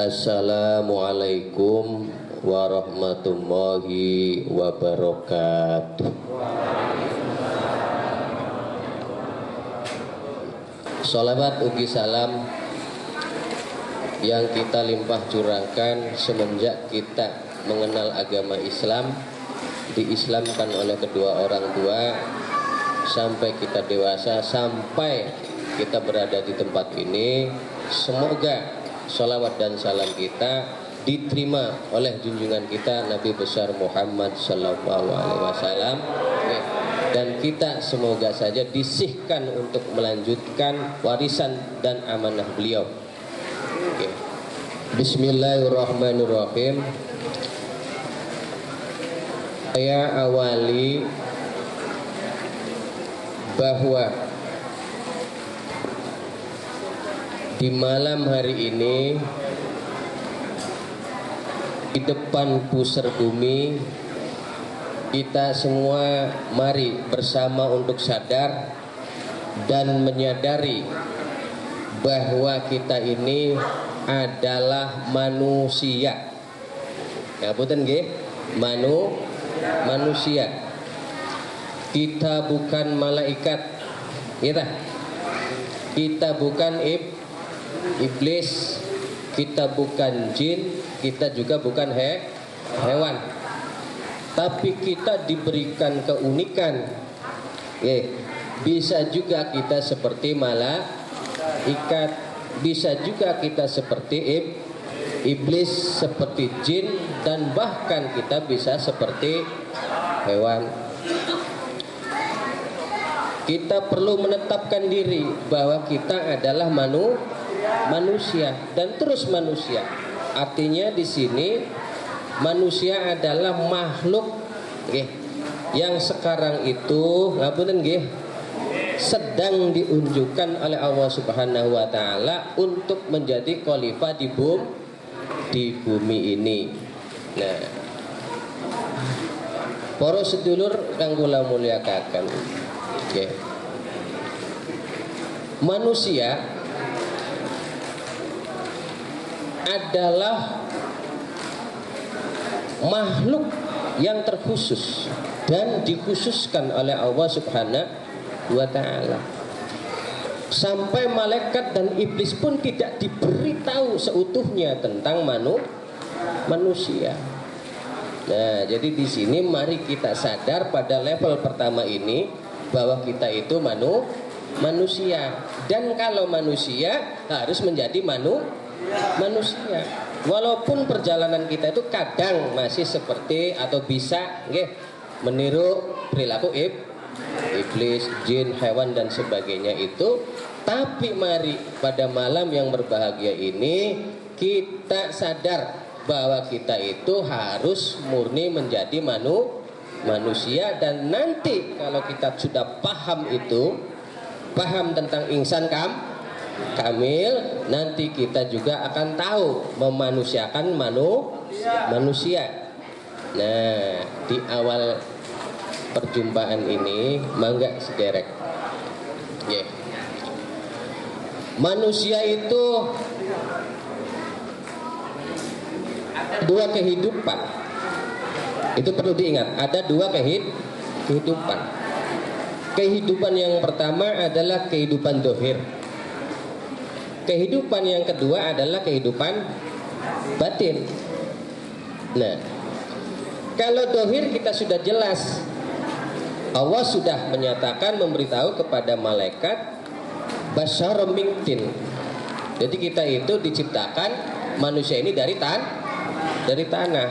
Assalamualaikum warahmatullahi wabarakatuh. Sholawat ugi salam yang kita limpah curahkan semenjak kita mengenal agama Islam, diislamkan oleh kedua orang tua, sampai kita dewasa, sampai kita berada di tempat ini. Semoga sholawat dan salam kita diterima oleh junjungan kita Nabi besar Muhammad Sallallahu Alaihi Wasallam, dan kita semoga saja disihkan untuk melanjutkan warisan dan amanah beliau. Bismillahirrahmanirrahim. Saya awali bahwa di malam hari ini di depan pusar bumi, kita semua mari bersama untuk sadar dan menyadari bahwa kita ini adalah manusia. Ya, punten nggih, manusia. Kita bukan malaikat. Kita bukan iblis, kita bukan jin, kita juga bukan hewan. Tapi kita diberikan keunikan. Bisa juga kita seperti malaikat, bisa juga kita seperti iblis, seperti jin, dan bahkan kita bisa seperti hewan. Kita perlu menetapkan diri bahwa kita adalah manusia dan terus manusia. Artinya di sini manusia adalah makhluk yang sekarang itu sedang diunjukkan oleh Allah Subhanahu wa taala untuk menjadi khalifah di bumi ini. Nah, para sedulur kang kula mulyakaken, manusia adalah makhluk yang terkhusus dan dikhususkan oleh Allah Subhanahu wa taala. Sampai malaikat dan iblis pun tidak diberitahu seutuhnya tentang manusia. Nah, jadi di sini mari kita sadar pada level pertama ini bahwa kita itu manusia, dan kalau manusia harus menjadi manusia. Walaupun perjalanan kita itu kadang masih seperti atau bisa meniru perilaku iblis, jin, hewan dan sebagainya itu, tapi mari pada malam yang berbahagia ini kita sadar bahwa kita itu harus murni menjadi manusia. Dan nanti kalau kita sudah paham tentang insan kamil, nanti kita juga akan tahu memanusiakan manusia. Nah, di awal perjumpaan ini mangga sederek. Manusia itu dua kehidupan. Itu perlu diingat, ada dua kehidupan. Kehidupan yang pertama adalah kehidupan dohir. Kehidupan yang kedua adalah kehidupan batin. Nah, kalau dohir kita sudah jelas, Allah sudah menyatakan, memberitahu kepada malaikat basyarum min-tin. Jadi kita itu diciptakan manusia ini dari tanah.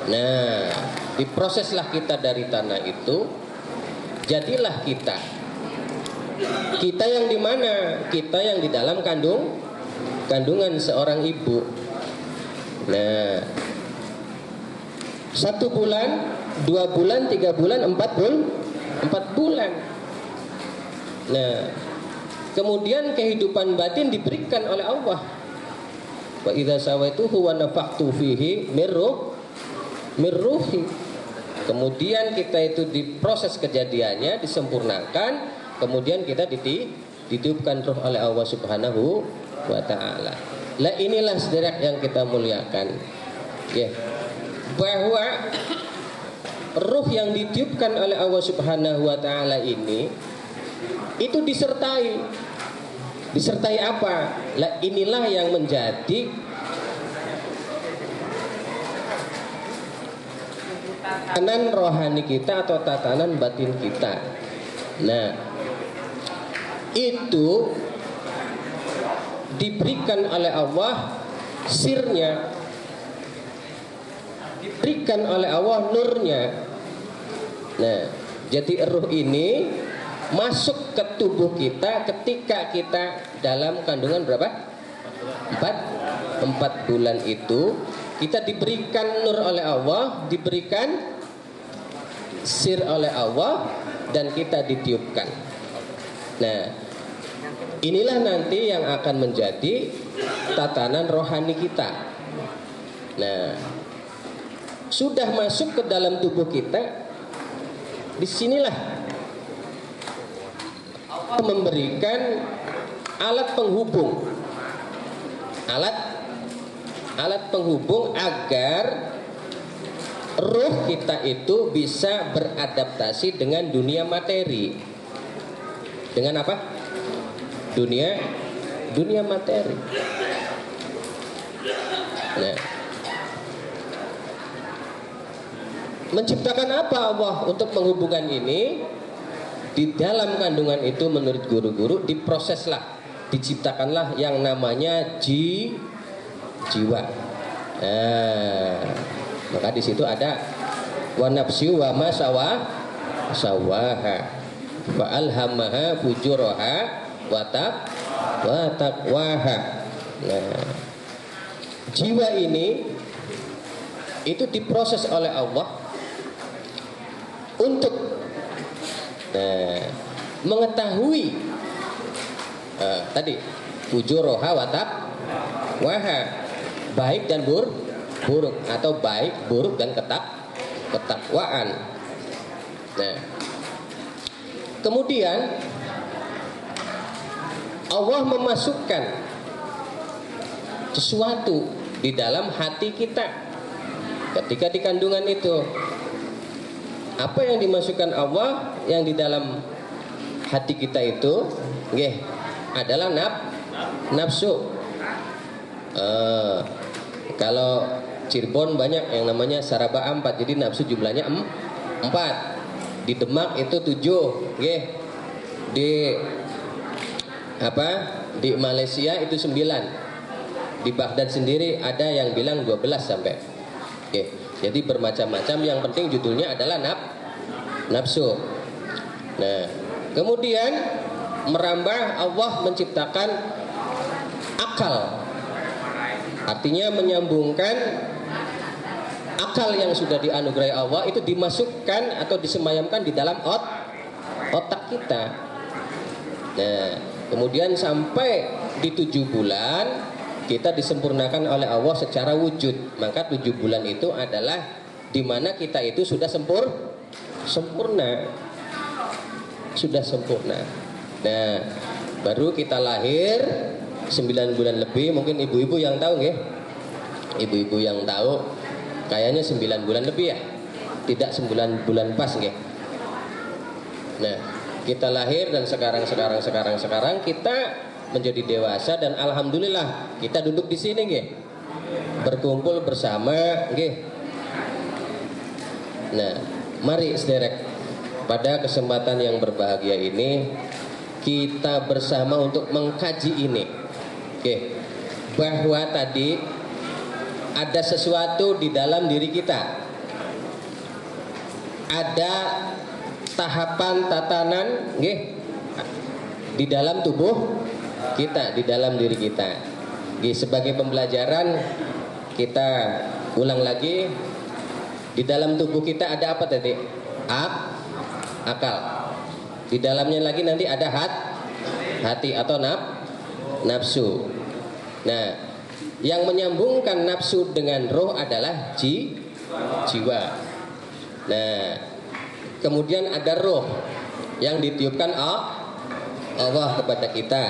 Nah, diproseslah kita dari tanah itu, jadilah kita. Kita yang di mana? Kita yang di dalam kandungan seorang ibu. Nah, 1 bulan, 2 bulan, 3 bulan, 4 bulan. Nah, kemudian kehidupan batin diberikan oleh Allah. Wa idza sawaituhu wa nafakhtu fihi mir ruhi. Kemudian kita itu diproses kejadiannya, disempurnakan, kemudian kita ditiupkan roh oleh Allah Subhanahu wa taala. Lah inilah sederek yang kita muliakan, ya, bahwa ruh yang ditiupkan oleh Allah Subhanahu wa taala ini itu disertai apa? Lah inilah yang menjadi tatanan rohani kita atau tatanan batin kita. Nah, itu diberikan oleh Allah sirnya, diberikan oleh Allah nurnya. Nah, jadi ruh ini masuk ke tubuh kita ketika kita dalam kandungan berapa? 4 bulan itu kita diberikan nur oleh Allah, diberikan sir oleh Allah, dan kita ditiupkan. Nah, inilah nanti yang akan menjadi tatanan rohani kita. Nah, sudah masuk ke dalam tubuh kita, disinilah Allah memberikan alat penghubung, alat penghubung agar ruh kita itu bisa beradaptasi dengan dunia materi. Dengan apa? Dunia materi. Nah, menciptakan apa Allah untuk menghubungkan ini? Di dalam kandungan itu menurut guru-guru diproseslah, diciptakanlah yang namanya jiwa. Nah, maka di situ ada wa nafsi wa ma sawaha wa alhamaha fujuraha wa taqwaha. Nah, jiwa ini itu diproses oleh Allah untuk mengetahui tadi fujuraha wa taqwaha, baik dan buruk atau baik, buruk dan ketakwaan. Nah, kemudian Allah memasukkan sesuatu di dalam hati kita ketika di kandungan itu. Apa yang dimasukkan Allah yang di dalam hati kita itu adalah nafsu. Kalau Cirebon banyak yang namanya saraba 4, jadi nafsu jumlahnya 4. Di Demak itu 7, di Malaysia itu 9. Di Baghdad sendiri ada yang bilang 12 sampai. Jadi bermacam-macam, yang penting judulnya adalah nafsu. Nah, kemudian merambah Allah menciptakan akal. Artinya menyambungkan akal yang sudah dianugerahi Allah itu dimasukkan atau disemayamkan di dalam otak kita. Nah, kemudian sampai di 7 bulan kita disempurnakan oleh Allah secara wujud. Maka 7 bulan itu adalah dimana kita itu sudah sempurna. Sudah sempurna. Nah, baru kita lahir 9 bulan lebih. Mungkin ibu-ibu yang tahu ibu-ibu yang tahu kayaknya 9 bulan lebih ya, tidak 9 bulan pas Nah, kita lahir dan sekarang kita menjadi dewasa, dan alhamdulillah kita duduk di sini berkumpul bersama Nah, mari sederek pada kesempatan yang berbahagia ini kita bersama untuk mengkaji ini. Bahwa tadi ada sesuatu di dalam diri kita. Ada tahapan tatanan di dalam tubuh kita, di dalam diri kita. Sebagai pembelajaran kita ulang lagi, di dalam tubuh kita ada apa tadi? Akal. Di dalamnya lagi nanti ada hati atau nafsu. Nah, yang menyambungkan nafsu dengan roh adalah jiwa. Nah, kemudian ada roh yang ditiupkan Allah kepada kita.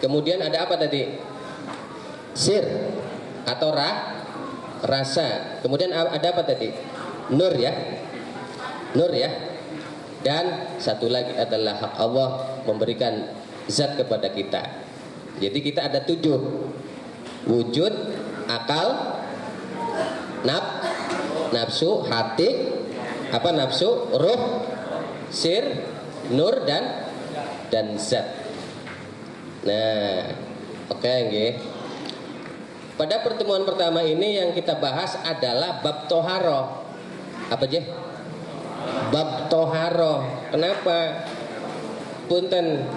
Kemudian ada apa tadi? sir atau rasa. Kemudian ada apa tadi? Nur ya. Nur ya. Dan satu lagi adalah hak Allah memberikan zat kepada kita. Jadi kita ada 7. Wujud, akal, nafsu, hati, nafsu, ruh, sir, nur dan zat. Nah, oke nggih. Pada pertemuan pertama ini yang kita bahas adalah bab toharo. Apa aja? Bab toharo. Kenapa? Punten.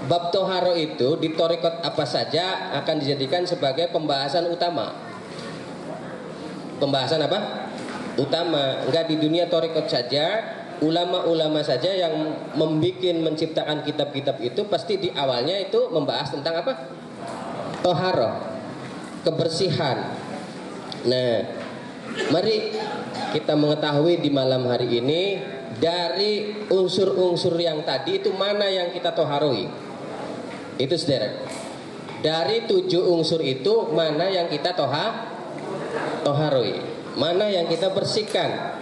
Bab toharo itu di thariqat apa saja akan dijadikan sebagai pembahasan utama. Pembahasan apa? Utama. Enggak di dunia thariqat saja, ulama-ulama saja yang menciptakan kitab-kitab itu pasti di awalnya itu membahas tentang apa? Toharo, kebersihan. Nah, mari kita mengetahui di malam hari ini dari unsur-unsur yang tadi itu mana yang kita toharoi. Itu sederek. Dari 7 unsur itu mana yang kita toharoi, mana yang kita bersihkan.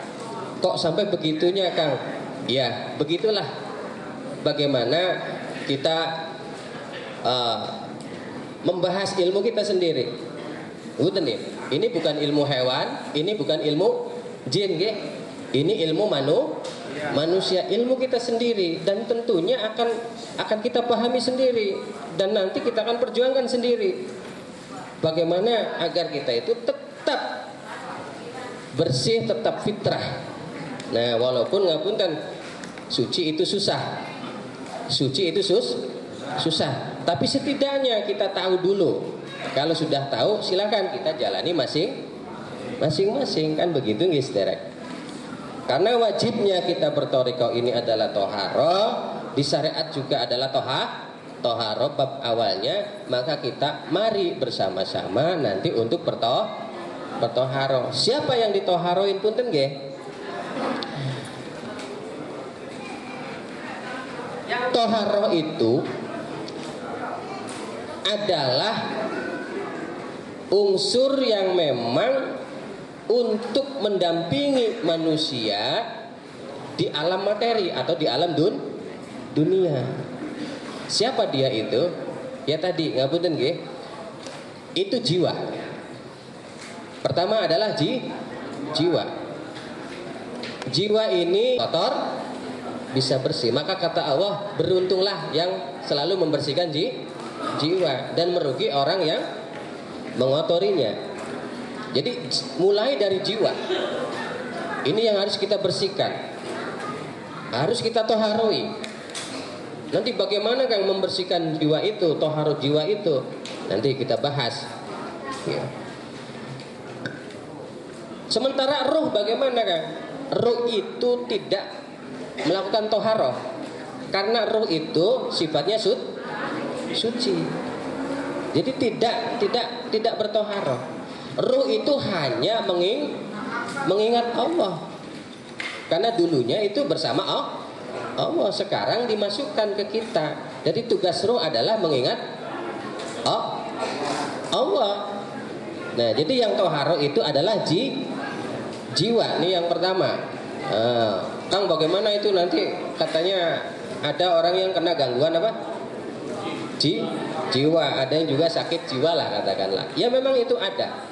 Kok sampai begitunya Kang? Ya begitulah bagaimana kita membahas ilmu kita sendiri. Ini bukan ilmu hewan, ini bukan ilmu jin, ini ilmu manusia, ilmu kita sendiri, dan tentunya akan kita pahami sendiri, dan nanti kita akan perjuangkan sendiri bagaimana agar kita itu tetap bersih, tetap fitrah. Nah, walaupun ngapunten suci itu susah. Suci itu susah. Tapi setidaknya kita tahu dulu. Kalau sudah tahu silakan kita jalani masing-masing, kan begitu nggih, Saudara? Karena wajibnya kita berthariqah ini adalah toharo, di syariat juga adalah toharo bab awalnya, maka kita mari bersama-sama nanti untuk bertoharo. Siapa yang ditoharoin punten nggih? Yang toharo itu adalah unsur yang memang untuk mendampingi manusia di alam materi atau di alam dunia. Siapa dia itu? Ya tadi ngapunten nggih. Itu jiwa. Pertama adalah jiwa. Jiwa ini kotor bisa bersih. Maka kata Allah, beruntunglah yang selalu membersihkan jiwa, dan merugi orang yang mengotorinya. Jadi mulai dari jiwa. Ini yang harus kita bersihkan. Harus kita toharoi. Nanti bagaimana Kang membersihkan jiwa itu, toharo jiwa itu, nanti kita bahas ya. Sementara ruh bagaimana Kang? Ruh itu tidak melakukan toharo, karena ruh itu sifatnya suci. Jadi tidak bertoharo. Ruh itu hanya mengingat Allah, karena dulunya itu bersama Allah, sekarang dimasukkan ke kita. Jadi tugas ruh adalah mengingat Allah. Nah, jadi yang toharo itu adalah jiwa. Ini yang pertama. Kang, bagaimana itu nanti katanya ada orang yang kena gangguan apa? Jiwa, ada yang juga sakit jiwa lah katakanlah. Ya memang itu ada.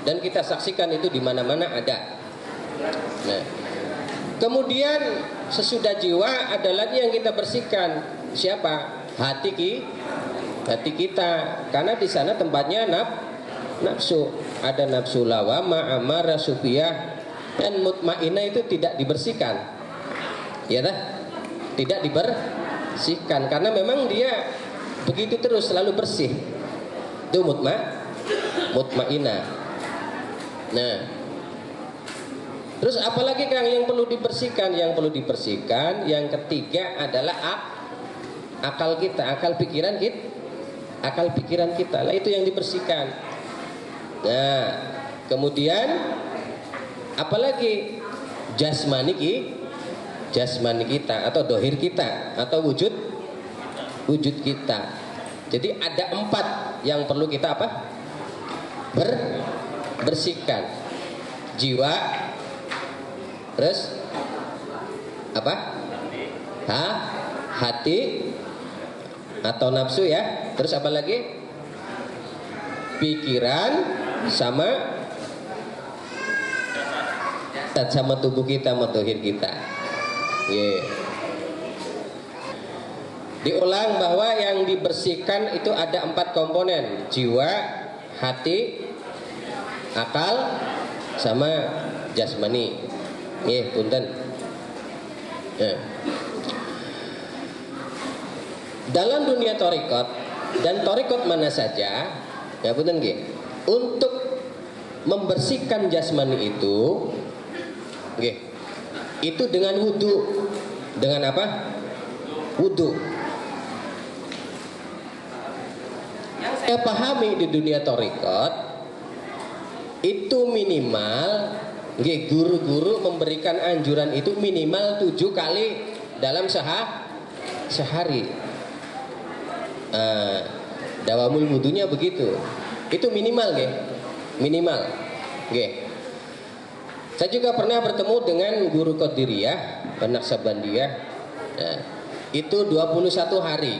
Dan kita saksikan itu di mana-mana ada. Nah, kemudian sesudah jiwa ada lagi yang kita bersihkan. Siapa? Hati kita. Karena di sana tempatnya nafsu. Ada nafsu lawama, amarah, sufiyah, dan mutmainah itu tidak dibersihkan. Ya dah? Tidak dibersihkan karena memang dia begitu terus selalu bersih. Itu mutmainah. Nah, terus apalagi Kang yang perlu dibersihkan? Yang perlu dibersihkan yang ketiga adalah akal kita, akal pikiran kita. Lah itu yang dibersihkan. Nah, kemudian apalagi jasmani kita atau dohir kita atau wujud kita. Jadi ada 4 yang perlu kita apa? Bersihkan. Jiwa, terus apa? Hati atau nafsu ya. Terus apa lagi? Pikiran sama tubuh kita, matohir kita. Diulang bahwa yang dibersihkan itu ada 4 komponen: jiwa, hati, akal, sama jasmani. Punten. Dalam dunia thariqat dan thariqat mana saja, ya punten nggih, untuk membersihkan jasmani itu dengan wudu. Dengan apa? Wudu. Yang saya pahami di dunia thariqat itu minimal, guru-guru memberikan anjuran itu minimal 7 kali dalam sehari. Dawamul wudunya begitu. Itu minimal, minimal. Saya juga pernah bertemu dengan guru Qadiriyah, Naqsabandiyah. Itu 21 hari.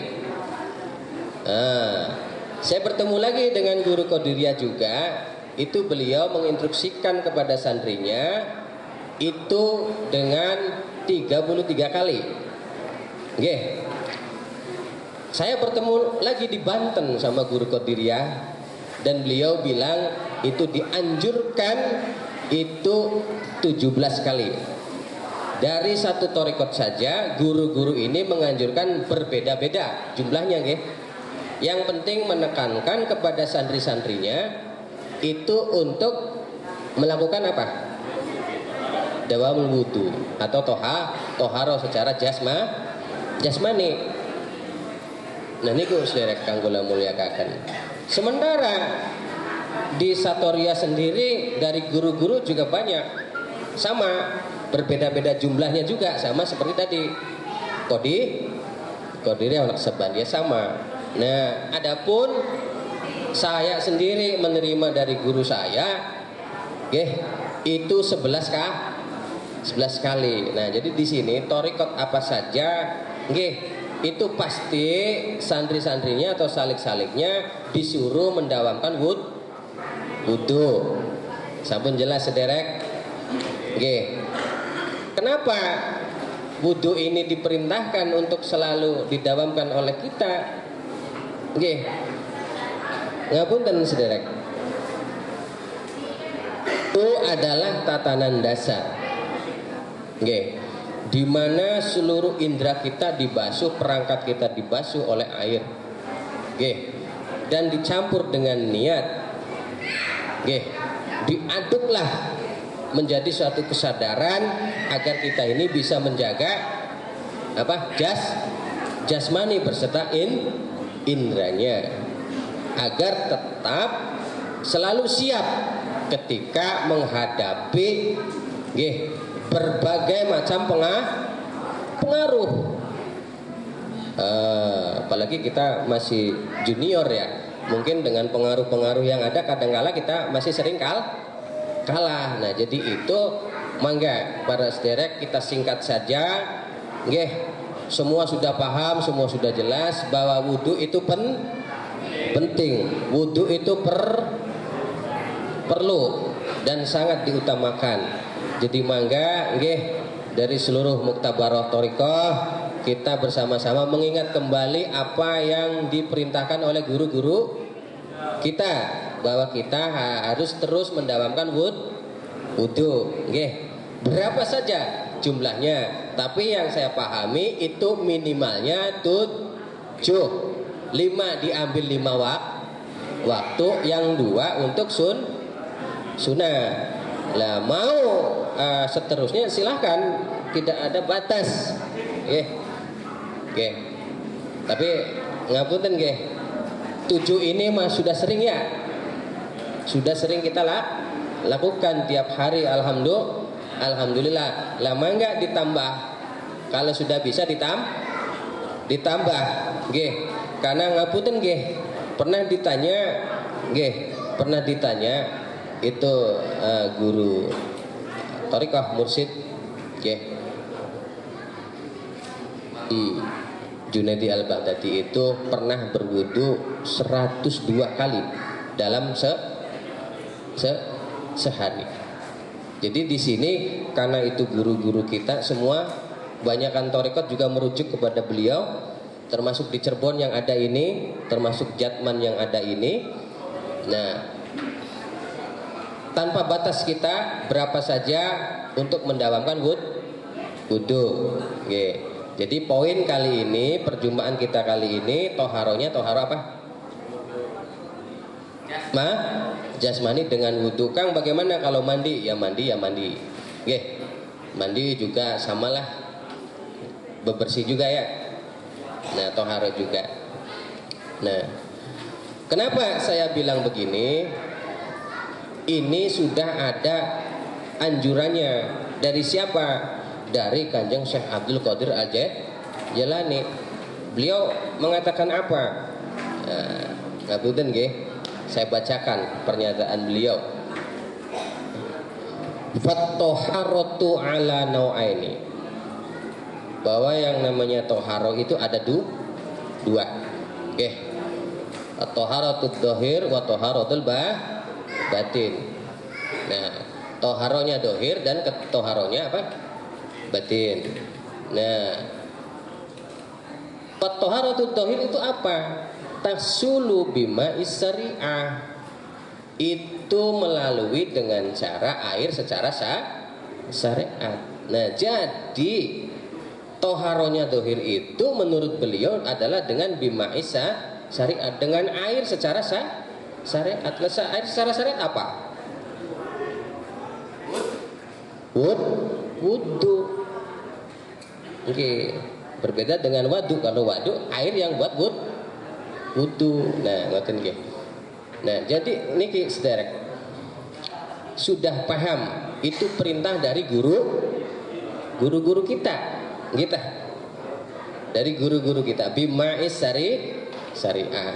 Saya bertemu lagi dengan guru Qadiriyah juga. Itu beliau menginstruksikan kepada santrinya itu dengan 33 kali. Saya bertemu lagi di Banten sama guru Qadiriyah, dan beliau bilang itu dianjurkan itu 17 kali. Dari satu thariqat saja guru-guru ini menganjurkan berbeda-beda jumlahnya, Yang penting menekankan kepada santri-santrinya itu untuk melakukan apa? Dawamul wudu atau toharo secara jasmani. Nah niku sederek kanggo mulyakaken. Sementara di Satoria sendiri dari guru-guru juga banyak, sama berbeda-beda jumlahnya juga, sama seperti tadi Qadiriyah Naqsabandiyah sama. Nah adapun saya sendiri menerima dari guru saya, itu 11 kali. Nah jadi di sini thariqat apa saja, itu pasti santri-santrinya atau salik-saliknya disuruh mendawamkan wudu. Sampun jelas sederek. Kenapa wudu ini diperintahkan untuk selalu didawamkan oleh kita? Ngapunten sederek. Itu adalah tatanan dasar. Di mana seluruh indera kita dibasuh, perangkat kita dibasuh oleh air. Dan dicampur dengan niat. Diaduklah menjadi suatu kesadaran agar kita ini bisa menjaga apa? Jasmani berserta indranya, agar tetap selalu siap ketika menghadapi berbagai macam pengaruh. Apalagi kita masih junior ya, mungkin dengan pengaruh-pengaruh yang ada kadang-kala kita masih sering kalah. Nah jadi itu mangga para sederek kita singkat saja. Semua sudah paham, semua sudah jelas bahwa wudu itu penting. Wudu itu perlu dan sangat diutamakan. Jadi mangga dari seluruh muktabaroh thariqah kita bersama-sama mengingat kembali apa yang diperintahkan oleh guru-guru kita, bahwa kita harus terus mendawamkan wudu. Berapa saja jumlahnya, tapi yang saya pahami itu minimalnya 7. 5 diambil 5 waktu, yang 2 untuk sunnah. Lah mau seterusnya silahkan, tidak ada batas. Tapi ngapunten 7 ini mah sudah sering ya. Sudah sering kita lakukan tiap hari, alhamdulillah. Lama enggak ditambah. Kalau sudah bisa ditambah. Karena ngapunten pernah ditanya, pernah ditanya itu guru thariqah mursyid, Junaidi Al-Baghdadi itu pernah berwudu 102 kali dalam sehari. Jadi di sini karena itu guru-guru kita semua banyakkan thariqat juga merujuk kepada beliau, termasuk di Cirebon yang ada ini, termasuk Jatman yang ada ini. Nah, tanpa batas kita berapa saja untuk mendawamkan wudu. Jadi poin kali ini, perjumpaan kita kali ini, toharonya toharo apa? Jasmani dengan wudu. Kang bagaimana kalau mandi? Ya mandi. Mandi juga samalah, bebersih juga ya. Nah, toharo juga. Nah, kenapa saya bilang begini? Ini sudah ada anjurannya dari siapa? Dari Kanjeng Syekh Abdul Qadir Al-Jailani. Beliau mengatakan apa? Ngapunten nggih, saya bacakan pernyataan beliau. Fattoharatu ala nau'aini. Bahwa yang namanya toharo itu ada dua. Toharatul dohir wa toharatul batin. Nah, toharonya dohir dan toharonya apa? Batin. Nah, toharatul dohir itu apa? Tasulu bima isari'ah. Itu melalui dengan cara air secara syariat. Nah, jadi toharonya dohir itu menurut beliau adalah dengan bima syariat, dengan air secara syariat. Air secara syariat apa? Wudu. Berbeda dengan wadu. Kalau wadu air yang buat wudu. Nah, ngoten nggih. Nah, jadi niki sederek sudah paham itu perintah dari guru-guru kita. Dari guru-guru kita bima'is syariah.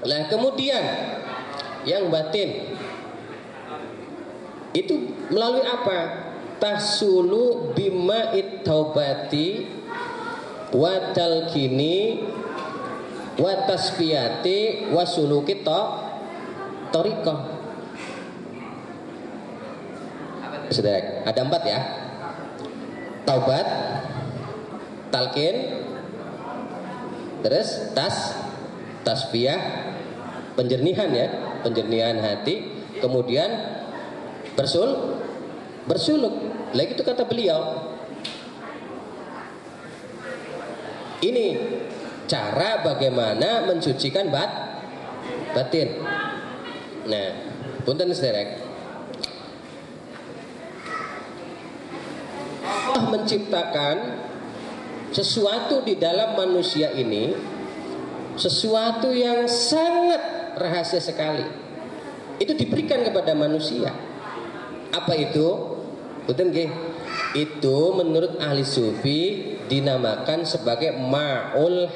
Nah, kemudian yang batin itu melalui apa? Tasulu bima'it taubati wa talqini wa tasfiyati wa suluki thariqah. Saudara, ada 4 ya. Taubat, talqin, terus tasfiyah, penjernihan ya, penjernihan hati, kemudian bersuluk. Lagi itu kata beliau. Ini cara bagaimana mensucikan batin. Nah, punten sederek. Allah menciptakan sesuatu di dalam manusia ini, sesuatu yang sangat rahasia sekali. Itu diberikan kepada manusia. Apa itu? Punten nggih. Itu menurut ahli sufi dinamakan sebagai ma'ul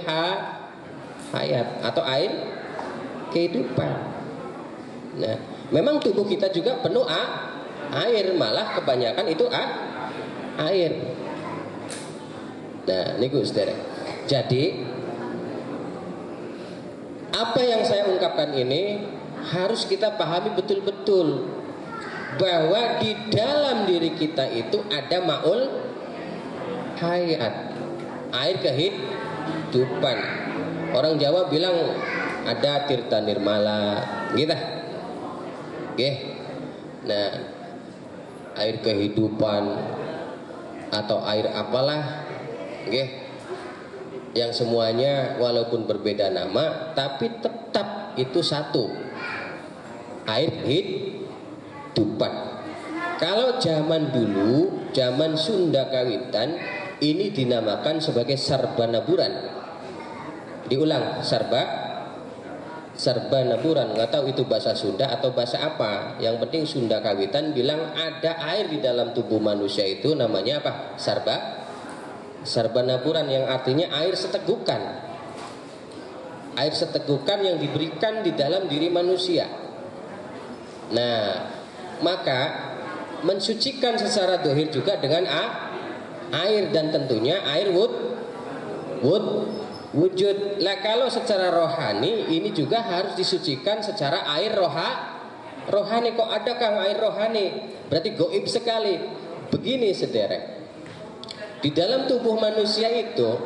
hayat atau air kehidupan. Nah, memang tubuh kita juga penuh air, malah kebanyakan itu air. Nah, niku saudara. Jadi apa yang saya ungkapkan ini harus kita pahami betul-betul bahwa di dalam diri kita itu ada ma'ul hayat, air kehidupan. Orang Jawa bilang ada tirta nirmala, gitu. Nah, air kehidupan atau air apalah, yang semuanya walaupun berbeda nama, tapi tetap itu satu, air kehidupan. Kalau zaman dulu, zaman Sunda Kawitan, ini dinamakan sebagai Sarbanaburan. Diulang, Sarbanaburan. Nggak tahu itu bahasa Sunda atau bahasa apa. Yang penting Sunda Kawitan bilang ada air di dalam tubuh manusia itu namanya apa? Sarbanaburan, yang artinya air setegukan. air setegukan yang diberikan di dalam diri manusia. Nah, maka mensucikan secara dohir juga dengan air, dan tentunya air wujud. Lah kalau secara rohani ini juga harus disucikan secara air rohani. Kok ada Kang air rohani? Berarti goib sekali. Begini sederek, di dalam tubuh manusia itu,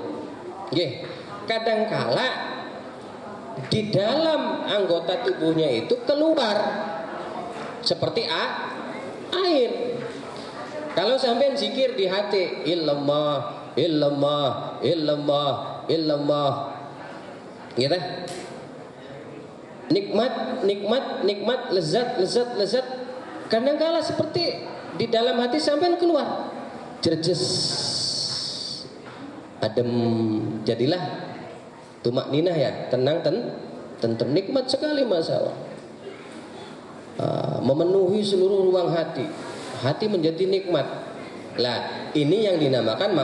kadangkala di dalam anggota tubuhnya itu keluar seperti air. Kalau sampai zikir di hati, illallah, illallah, illallah, illallah, gitu. Nikmat, lezat. Kadangkala seperti di dalam hati sampai keluar, jerjes, adem, jadilah tumak ninah ya, tenang, tentrem, nikmat sekali masalah. Memenuhi seluruh ruang hati menjadi nikmat. Lah ini yang dinamakan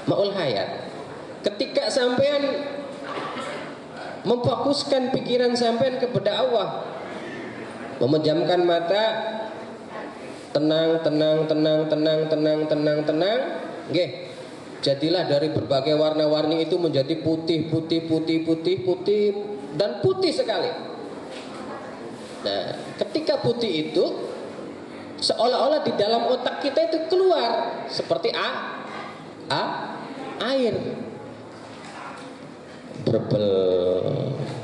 maul hayat. Ketika sampean memfokuskan pikiran sampean kepada Allah, memejamkan mata, tenang, jadilah dari berbagai warna-warni itu menjadi putih dan putih sekali. Nah, ketika putih itu seolah-olah di dalam otak kita itu keluar seperti air, berbel,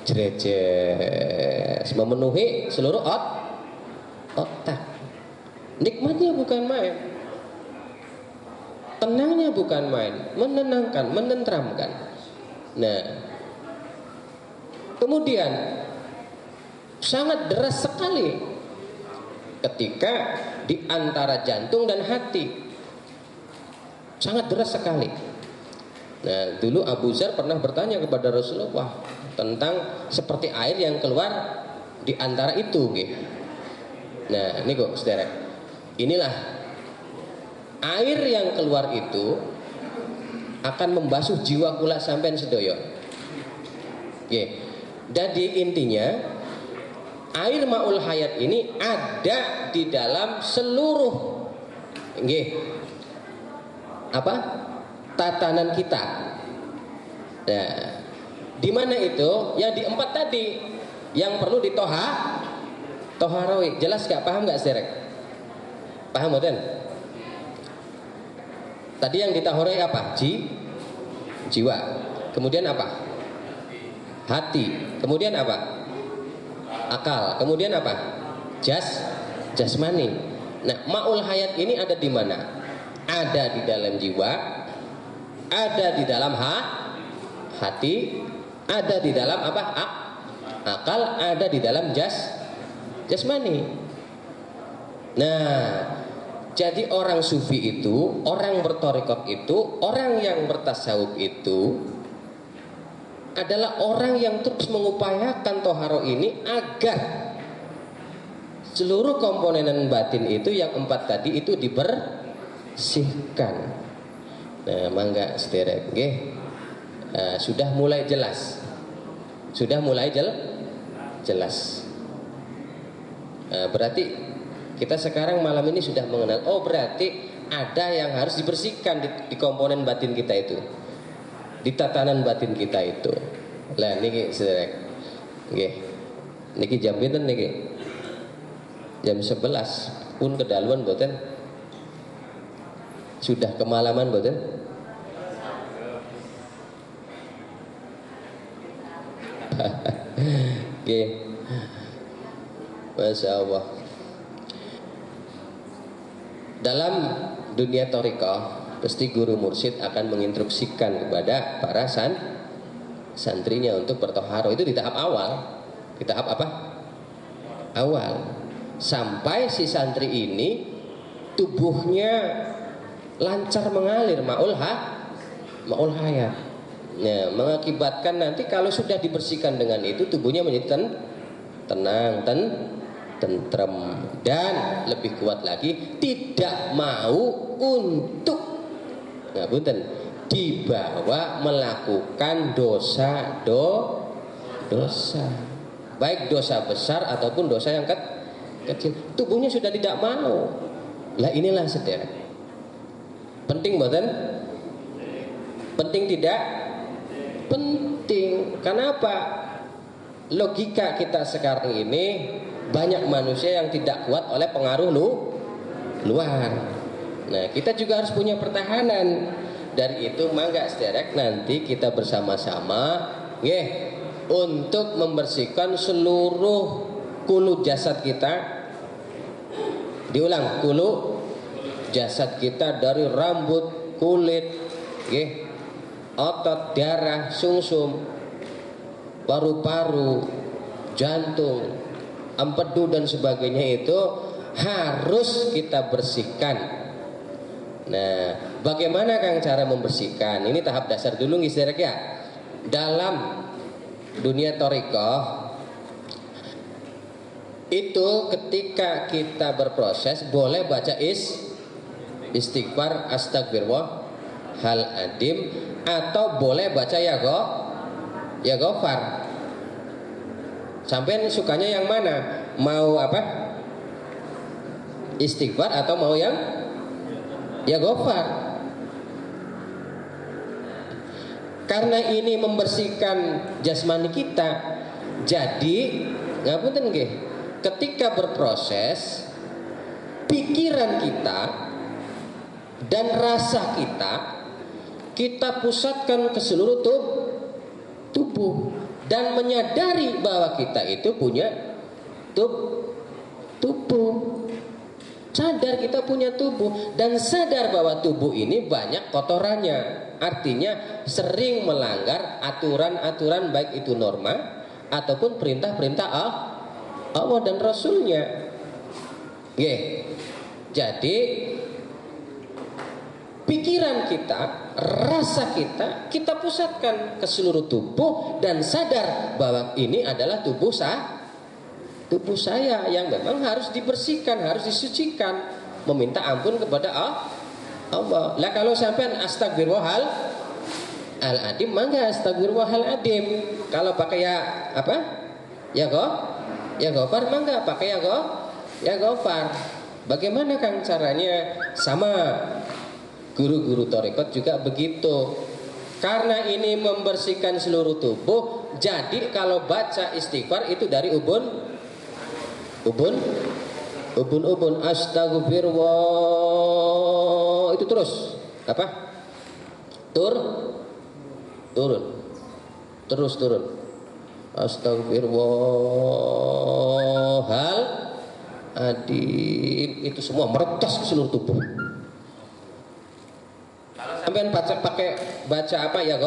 jerejes, memenuhi seluruh otak. Nikmatnya bukan main, tenangnya bukan main, menenangkan, menenteramkan. Nah, kemudian sangat deras sekali ketika di antara jantung dan hati, sangat deras sekali. Nah, dulu Abu Dzar pernah bertanya kepada Rasulullah tentang seperti air yang keluar di antara itu, gitu. Nah, ini kok saudara, inilah air yang keluar itu akan membasuh jiwa kula sampean sedoyo. Jadi intinya air maul hayat ini ada di dalam seluruh tatanan kita. Nah, di mana itu? Yang di 4 tadi yang perlu toharawi. Jelas gak? Paham gak Serek? Paham boten? Tadi yang ditahorai apa? Jiwa. Kemudian apa? Hati. Kemudian apa? Akal. Kemudian apa? Jasmani. Nah, maul hayat ini ada di mana? Ada di dalam jiwa, ada di dalam hati, ada di dalam apa? Akal, ada di dalam jasmani. Nah, jadi orang sufi itu, orang bertorikot itu, orang yang bertasawuf itu adalah orang yang terus mengupayakan toharo ini agar seluruh komponen batin itu yang 4 tadi itu dibersihkan. Nah, mangga sederek, sudah mulai jelas, jelas. Berarti kita sekarang malam ini sudah mengenal. Oh, berarti ada yang harus dibersihkan di komponen batin kita itu, di tatanan batin kita itu. Lah niki sederek, niki jam pinten niki? Jam 11 pun kedaluan boten? Sudah kemalaman boten? Masya Allah. Dalam dunia thariqah, pasti guru mursyid akan menginstruksikan kepada para santrinya untuk bertoharo. Itu di tahap awal. Di tahap apa? Awal. Sampai si santri ini tubuhnya lancar mengalir maul hayat. Nah, mengakibatkan nanti kalau sudah dibersihkan dengan itu, tubuhnya menjadi tenang, tentrem, dan lebih kuat lagi tidak mau untuk dibawa melakukan dosa, baik dosa besar ataupun dosa yang kecil. Tubuhnya sudah tidak mau. Lah inilah sederek. Penting mboten? Penting tidak? Penting. Kenapa? Logika kita sekarang ini banyak manusia yang tidak kuat oleh pengaruh luar. Nah, kita juga harus punya pertahanan. Dari itu mangga sederek nanti kita bersama-sama untuk membersihkan seluruh kulu jasad kita. Diulang, kulu jasad kita dari rambut, kulit, otot, darah, sungsum, paru-paru, jantung, empedu dan sebagainya itu harus kita bersihkan. Nah, bagaimana Kang cara membersihkan? Ini tahap dasar dulu ngisirek ya. Dalam dunia thariqah itu ketika kita berproses boleh baca istighfar astagfirullahal adzim atau boleh baca ya ghafar. Sampean sukanya yang mana? Mau apa? Istighfar atau mau yang ya ghafar? Karena ini membersihkan jasmani kita. Jadi ngapunten nggih, ketika berproses pikiran kita dan rasa kita pusatkan ke seluruh tubuh dan menyadari bahwa kita itu punya tubuh. Sadar kita punya tubuh dan sadar bahwa tubuh ini banyak kotorannya. Artinya sering melanggar aturan-aturan baik itu norma ataupun perintah-perintah Allah dan Rasulnya. Jadi pikiran kita, rasa kita pusatkan ke seluruh tubuh dan sadar bahwa ini adalah tubuh saya yang memang harus dibersihkan, harus disucikan, meminta ampun kepada Allah. Lah kalau sampean astagfirullahal adzim, mangga astagfirullahal adzim. Kalau pakai ya apa? Ya ghafar, mangga pakai ya ghafar. Bagaimana Kang caranya? Sama guru-guru thariqat juga begitu. Karena ini membersihkan seluruh tubuh, jadi kalau baca istighfar itu dari ubun astagfirullah itu terus apa? Turun astagfirullahal adzim, itu semua meretas ke seluruh tubuh. Sampai baca apa ya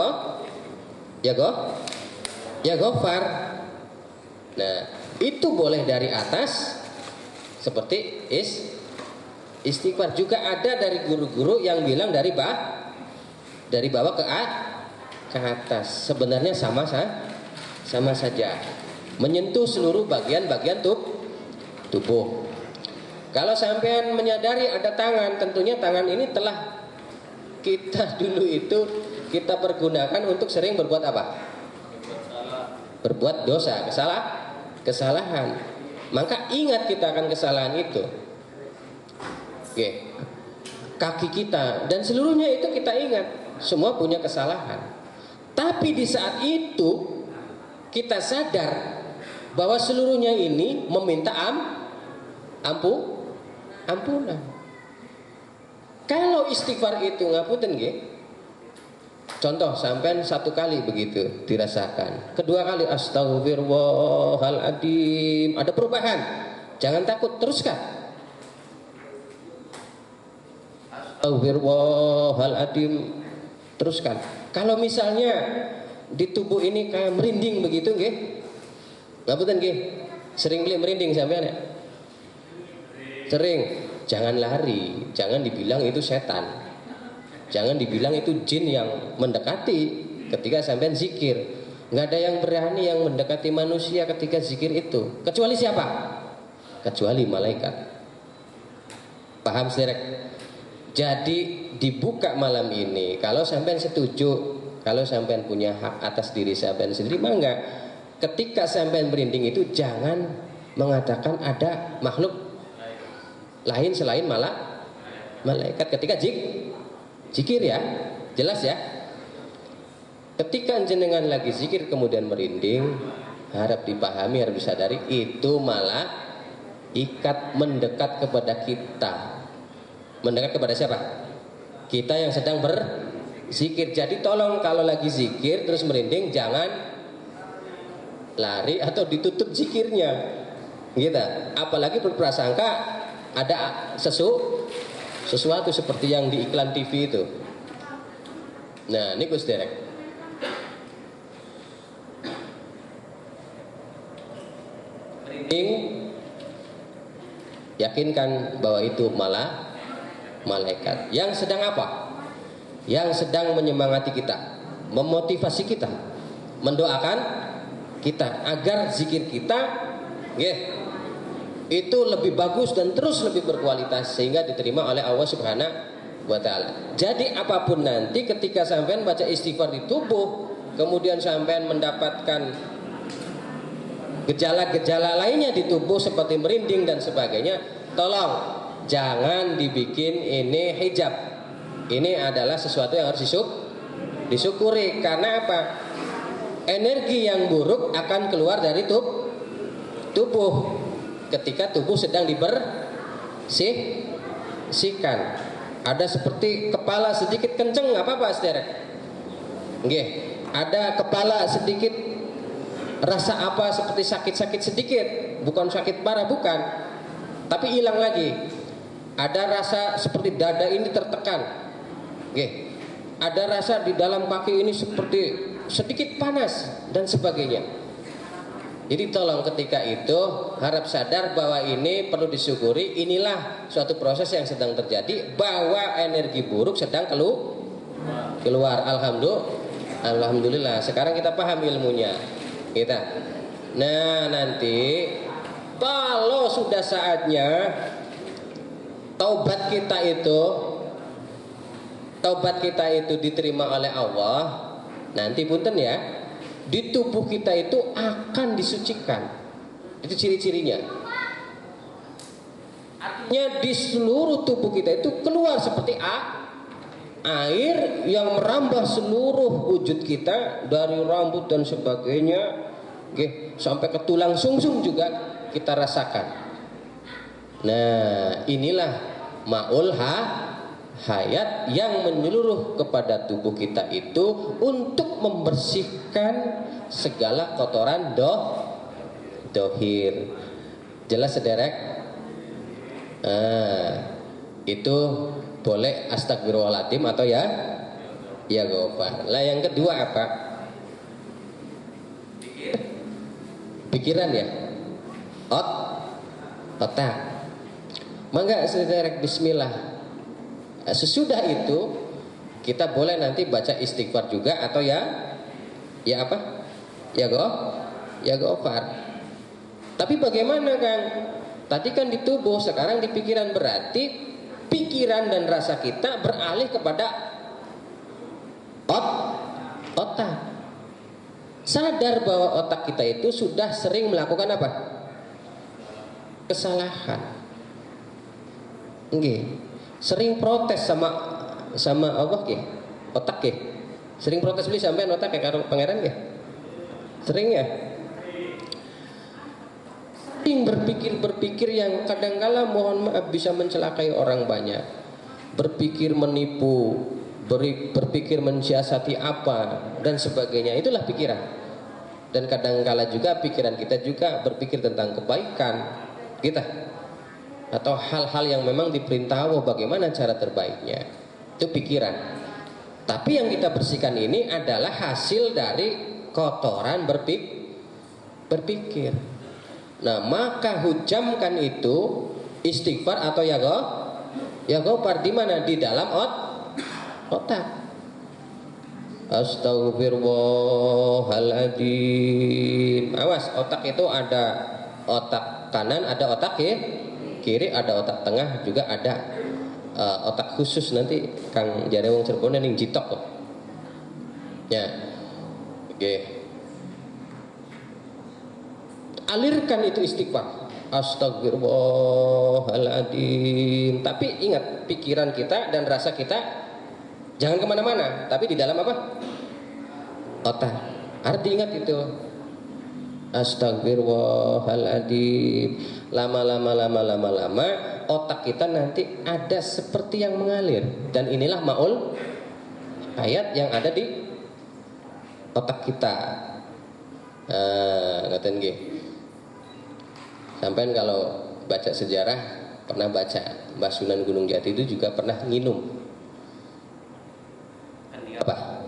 ghafar. Nah, itu boleh dari atas seperti istighfar. Juga ada dari guru-guru yang bilang dari bawah ke atas. Sebenarnya sama saja, menyentuh seluruh bagian-bagian tubuh. Kalau sampean menyadari ada tangan, tentunya tangan ini telah kita dulu itu kita pergunakan untuk sering berbuat apa? Berbuat dosa, kesalahan. Maka ingat kita akan kesalahan itu. Kaki kita dan seluruhnya itu kita ingat, semua punya kesalahan. Tapi di saat itu kita sadar bahwa seluruhnya ini meminta ampunan. Kalau istighfar itu ngapunten nggih. Contoh sampean satu kali begitu dirasakan. Kedua kali astagfirullahaladzim, ada perubahan. Jangan takut, teruskan. Astagfirullahaladzim, teruskan. Kalau misalnya di tubuh ini kayak merinding begitu nggih. Ngapunten nggih. Sering merinding sampean ya? Sering. Jangan lari, jangan dibilang itu setan, jangan dibilang itu jin yang mendekati ketika sampean zikir. Nggak ada yang berani yang mendekati manusia ketika zikir itu, kecuali siapa? Kecuali malaikat. Paham sederek? Jadi dibuka malam ini. Kalau sampean setuju, kalau sampean punya hak atas diri sampean sendiri, mangga. Ketika sampean merinding itu jangan mengatakan ada makhluk lain selain malaikat. Ketika zikir ya, jelas ya. Ketika jenengan lagi zikir kemudian merinding, harap dipahami, harap disadari itu malaikat mendekat kepada kita. Mendekat kepada siapa? Kita yang sedang berzikir. Jadi tolong kalau lagi zikir terus merinding jangan lari atau ditutup zikirnya. Gitu. Apalagi berprasangka ada sesuatu seperti yang di iklan TV itu. Nah, ini Gus Derek. Merinding, yakinkan bahwa itu malaikat yang sedang apa? Yang sedang menyemangati kita, memotivasi kita, mendoakan kita agar zikir kita itu lebih bagus dan terus lebih berkualitas sehingga diterima oleh Allah Subhanahu wa taala. Jadi apapun nanti ketika sampean baca istighfar di tubuh, kemudian sampean mendapatkan gejala-gejala lainnya di tubuh seperti merinding dan sebagainya, tolong jangan dibikin ini hijab. Ini adalah sesuatu yang harus disyukuri. Karena apa? Energi yang buruk akan keluar dari tubuh ketika tubuh sedang dibersihkan. Ada seperti kepala sedikit kenceng, nggak apa-apa, saudara. Ada kepala sedikit rasa apa seperti sakit-sakit sedikit, bukan sakit parah, bukan, tapi hilang lagi. Ada rasa seperti dada ini tertekan, ada rasa di dalam kaki ini seperti sedikit panas dan sebagainya. Jadi tolong ketika itu harap sadar bahwa ini perlu disyukuri. Inilah suatu proses yang sedang terjadi, bahwa energi buruk sedang keluar. Alhamdulillah. Sekarang kita paham ilmunya. Nah, nanti kalau sudah saatnya taubat kita itu diterima oleh Allah, nanti punten ya, di tubuh kita itu akan disucikan. Itu ciri-cirinya. Artinya di seluruh tubuh kita itu keluar seperti air yang merambah seluruh wujud kita, dari rambut dan sebagainya, sampai ke tulang sungsum juga kita rasakan. Nah, inilah ma'ul hayat yang menyeluruh kepada tubuh kita itu untuk membersihkan segala kotoran dohir. Jelas sederek? Itu boleh astagfirullahaladzim atau ya gofar. Lah yang kedua apa? Pikiran ya, otak. Mangga sederek bismillah. Sesudah itu kita boleh nanti baca istighfar juga atau ya apa? Ya gofar. Tapi bagaimana Kang? Tadi kan di tubuh, sekarang di pikiran. Berarti pikiran dan rasa kita beralih kepada otak. Sadar bahwa otak kita itu sudah sering melakukan apa? Kesalahan. Sering protes sama Allah otak sering protes beli sampean otak karo pangeran sering ya. Sering berpikir yang kadangkala mohon maaf bisa mencelakai orang banyak. Berpikir menipu, berpikir mensiasati apa dan sebagainya. Itulah pikiran. Dan kadangkala juga pikiran kita juga berpikir tentang kebaikan kita, atau hal-hal yang memang diperintah Allah bagaimana cara terbaiknya. Itu pikiran. Tapi yang kita bersihkan ini adalah hasil dari kotoran berpikir. Nah, maka hujamkan itu istighfar atau ya gofar di mana? Di dalam otak. Astagfirullahaladzim. Awas, otak itu ada otak kanan, ada otak kiri, ada otak tengah, juga ada otak khusus nanti Kang jare wong Cirebon ning jitok kok. Ya. Oke. Alirkan itu istighfar. Astagfirullahaladzim. Tapi ingat, pikiran kita dan rasa kita jangan kemana-mana, tapi di dalam apa? Otak. Arti ingat itu. Astagfirullahaladzim. Lama otak kita nanti ada seperti yang mengalir. Dan inilah maul ayat yang ada di otak kita. Ngaten nggih. Sampai kalau baca sejarah pernah baca Mbah Sunan Gunung Jati itu juga pernah nginum apa?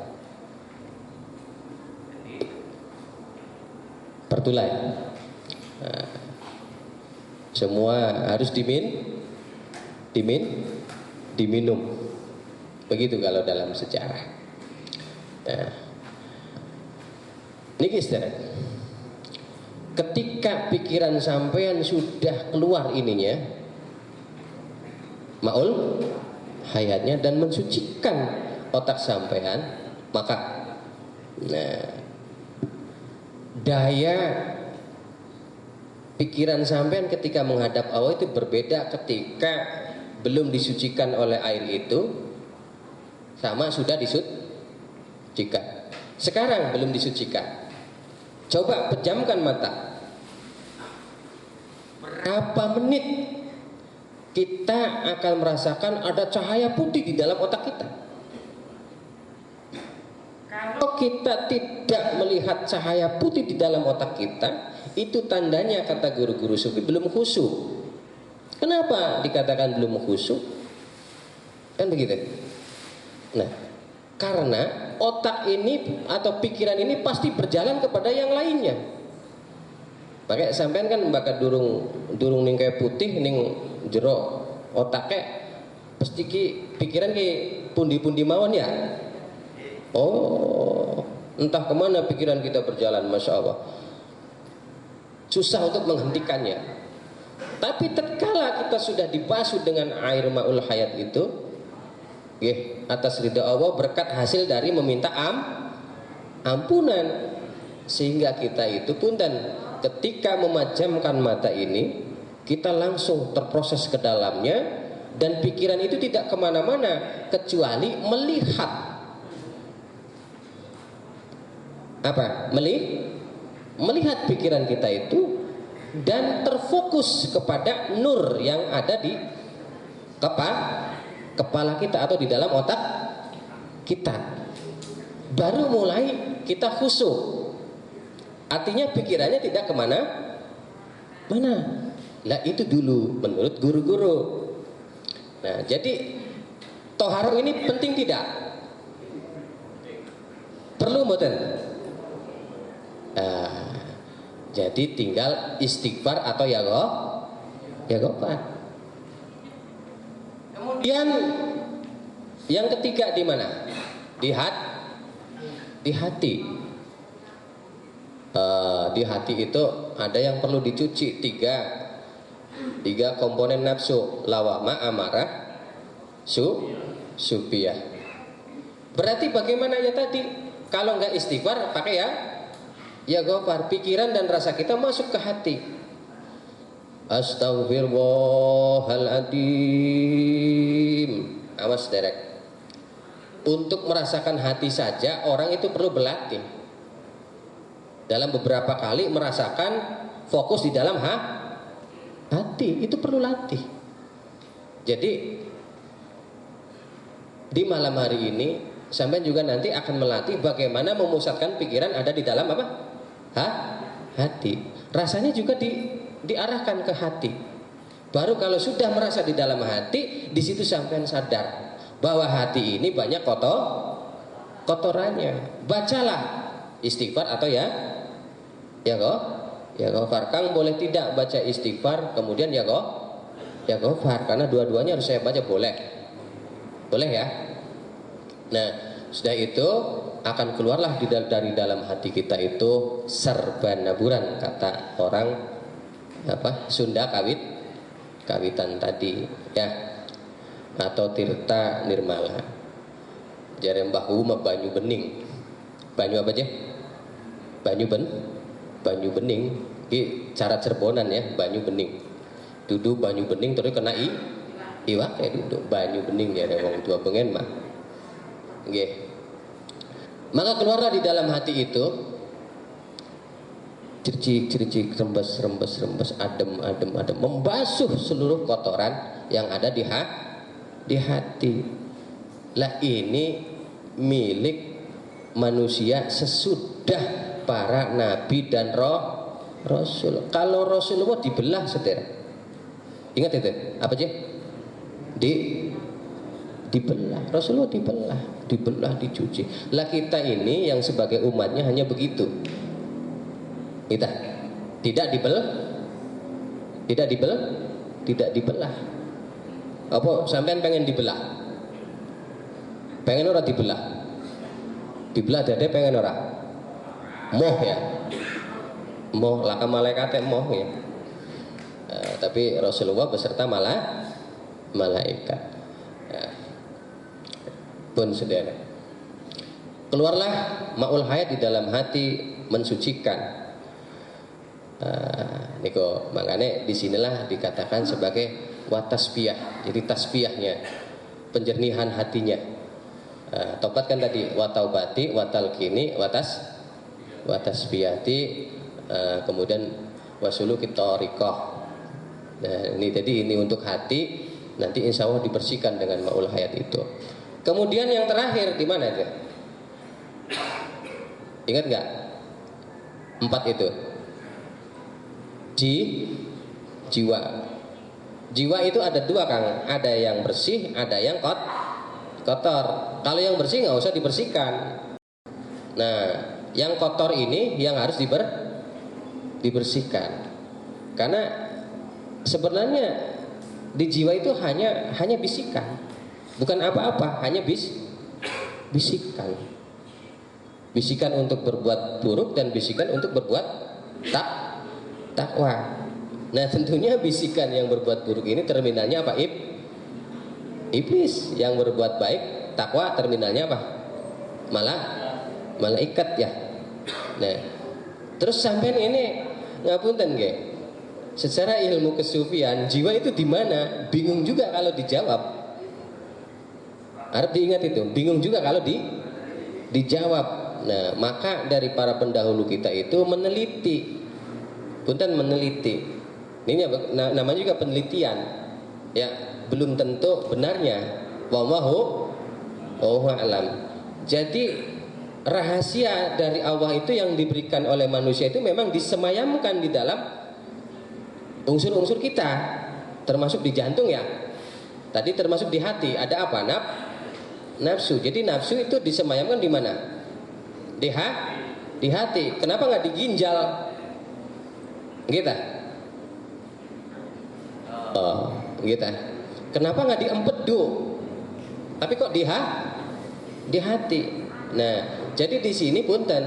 Pertulai. Nah, semua harus diminum. Begitu kalau dalam sejarah. Nah, ini istilah. Ketika pikiran sampean sudah keluar ininya, maul hayatnya, dan mensucikan otak sampean, maka daya pikiran sampean ketika menghadap Allah itu berbeda ketika belum disucikan oleh air itu sama sudah disucikan. Sekarang belum disucikan. Coba pejamkan mata. Berapa menit kita akan merasakan ada cahaya putih di dalam otak kita. Kalau kita tidak melihat cahaya putih di dalam otak kita, itu tandanya, kata guru-guru sufi, belum khusyuk. Kenapa dikatakan belum khusyuk? Kan begitu. Nah, karena otak ini atau pikiran ini pasti berjalan kepada yang lainnya. Pakai sampean kan bakal durung ning kayak putih ning jero otake pasti ki pikiran ki pundi-pundi mawon ya. Oh, entah kemana pikiran kita berjalan, masya Allah. Susah untuk menghentikannya. Tapi tatkala kita sudah dibasuh dengan air maul hayat itu, atas ridha Allah, berkat hasil dari meminta ampunan, sehingga kita itu pun dan ketika memejamkan mata ini kita langsung terproses ke dalamnya, dan pikiran itu tidak kemana-mana kecuali melihat apa? Melihat pikiran kita itu dan terfokus kepada nur yang ada di kepala kita atau di dalam otak kita. Baru mulai kita khusyuk. Artinya pikirannya tidak kemana-mana. Lah itu dulu menurut guru-guru. Nah, jadi toharoh ini penting tidak? Perlu mboten? Nah, jadi tinggal istighfar atau ya gofar. Kemudian yang ketiga di mana? Di hati. Di hati itu ada yang perlu dicuci, tiga komponen nafsu, lawama, amarah, supiyah. Berarti bagaimana ya tadi? Kalau nggak istighfar pakai ya gofar. Pikiran dan rasa kita masuk ke hati. Astagfirullahaladzim. Awas derek. Untuk merasakan hati saja orang itu perlu berlatih. Dalam beberapa kali merasakan fokus di dalam hati, itu perlu latih. Jadi di malam hari ini sampai juga nanti akan melatih bagaimana memusatkan pikiran ada di dalam apa? Hati. Rasanya juga diarahkan ke hati. Baru kalau sudah merasa di dalam hati, di situ sampean sadar bahwa hati ini banyak kotorannya. Bacalah istighfar atau ya gofar. Kang boleh tidak baca istighfar kemudian ya gofar, karena dua-duanya harus saya baca, boleh ya. Nah, sudah itu akan keluarlah dari dalam hati kita itu serban naburan, kata orang Sunda kawitan tadi ya. atau Tirta Nirmala. Jare Mbahku mah banyu bening. Banyu apa aja? Banyu bening. Ini cara Cirebonan ya, banyu bening. Duduk banyu bening terus kena iwak kayak duduk banyu bening ya wong tua bengen mah. Nggih. Maka keluarlah di dalam hati itu circik, rembes, adem, membasuh seluruh kotoran yang ada di hati. Lah ini milik manusia sesudah para nabi dan rasul. Kalau Rasulullah dibelah, saudara. Ingat itu, apa aja? Dibelah. Rasulullah dibelah, dicuci. Lah kita ini yang sebagai umatnya hanya begitu. Kita tidak dibelah. Apa sampean pengen dibelah? Pengen ora dibelah? Dibelah dade pengen ora? Moh ya. Moh laka malaikat moh ya. Tapi Rasulullah beserta malaikat. Pun saudara. Keluarlah ma'ul hayat di dalam hati mensucikan. Niko makanya disinilah dikatakan sebagai watasbiyah. Jadi tasbiyahnya, penjernihan hatinya. Tobat kan tadi wataubati, watalkini, watasbiyati, kemudian wasuluki thariqah. Nah ini jadi ini untuk hati, nanti insya Allah dibersihkan dengan ma'ul hayat itu. Kemudian yang terakhir di mana itu? Ingat nggak? 4 itu. Jiwa. Jiwa itu ada 2 Kang. Ada yang bersih, ada yang kotor. Kalau yang bersih nggak usah dibersihkan. Nah, yang kotor ini yang harus dibersihkan. Karena sebenarnya di jiwa itu hanya bisikan, bukan apa-apa, hanya bisikan. Bisikan untuk berbuat buruk dan bisikan untuk berbuat takwa. Nah, tentunya bisikan yang berbuat buruk ini terminalnya apa? Iblis. Yang berbuat baik, takwa, terminalnya apa? Malaikat ya. Nah, terus sampean ini ngapunten nggih. Secara ilmu kesufian, jiwa itu di mana? Bingung juga kalau dijawab. Harap diingat itu, bingung juga kalau dijawab. Nah, maka dari para pendahulu kita itu meneliti. Punten meneliti. Ini namanya juga penelitian. Ya, belum tentu benarnya. Wallahu a'lam. Jadi rahasia dari Allah itu yang diberikan oleh manusia itu memang disemayamkan di dalam unsur-unsur kita, termasuk di jantung ya. Tadi termasuk di hati. Ada apa? Nafsu. Jadi nafsu itu disemayamkan di mana? Di hati. Kenapa nggak di ginjal? Gitu. Oh, gitu. Kenapa nggak di empedu? Tapi kok di hati. Nah, jadi di sini punten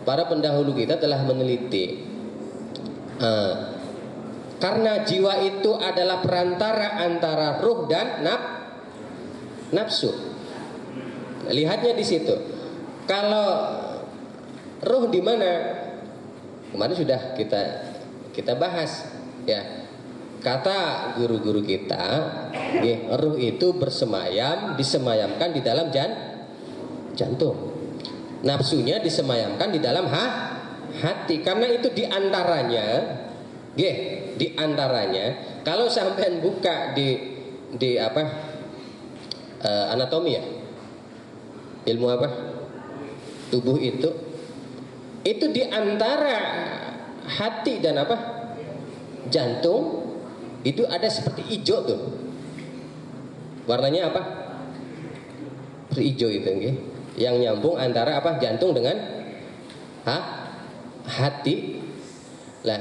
para pendahulu kita telah meneliti. Karena jiwa itu adalah perantara antara ruh dan nafsu. Lihatnya di situ. Kalau ruh di mana? Kemarin sudah kita bahas ya. Kata guru-guru kita, ruh itu disemayamkan di dalam jantung. Nafsunya disemayamkan di dalam hati. Karena itu diantaranya kalau sampean buka di apa anatomi ya, ilmu apa tubuh itu diantara hati dan apa jantung itu ada seperti hijau tuh, warnanya apa hijau itu yang nyambung antara apa jantung dengan hati. Lah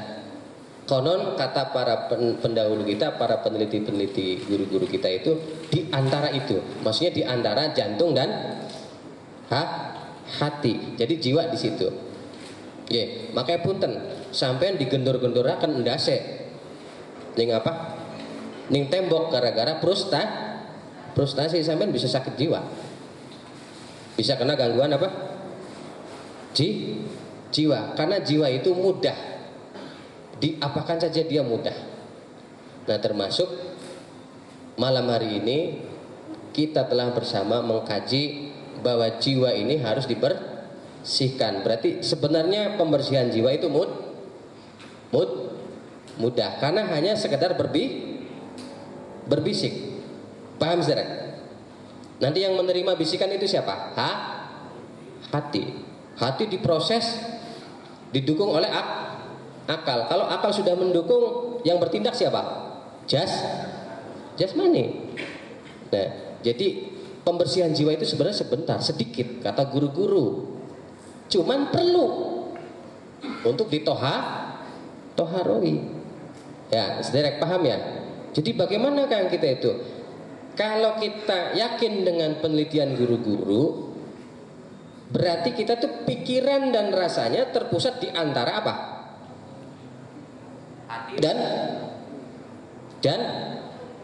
konon kata para pendahulu kita, para peneliti-peneliti guru-guru kita itu di antara itu, maksudnya di antara jantung dan hati. Jadi jiwa di situ. Makanya punten sampean digendor-gendoraken endase ning apa? Ning tembok gara-gara frustasi sampean bisa sakit jiwa, bisa kena gangguan apa? Jiwa. Karena jiwa itu mudah diapakan saja, dia mudah. Nah, termasuk malam hari ini kita telah bersama mengkaji bahwa jiwa ini harus dibersihkan. Berarti sebenarnya pembersihan jiwa itu mudah, karena hanya sekedar berbisik. Paham saudara? Nanti yang menerima bisikan itu siapa? Hati diproses, didukung oleh akal. Kalau akal sudah mendukung, yang bertindak siapa? Jasmani. Nah, jadi pembersihan jiwa itu sebenarnya sebentar, sedikit, kata guru-guru. Cuman perlu untuk ditoharoi. Ya, saudara paham ya? Jadi bagaimana kan kita itu? Kalau kita yakin dengan penelitian guru-guru, berarti kita tuh pikiran dan rasanya terpusat di antara apa? Hati dan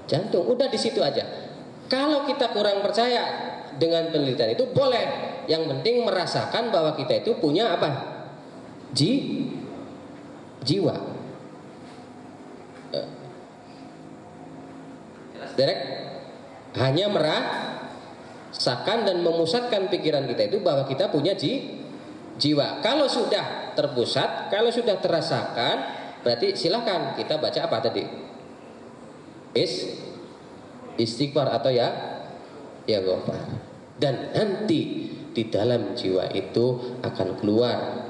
jantung. Udah di situ aja. Kalau kita kurang percaya dengan penelitian itu boleh. Yang penting merasakan bahwa kita itu punya apa? Jiwa. Derek hanya merasakan dan memusatkan pikiran kita itu bahwa kita punya jiwa. Kalau sudah terpusat, kalau sudah terasakan, berarti silakan kita baca apa tadi? Istighfar atau ya ghafar. Dan nanti di dalam jiwa itu akan keluar,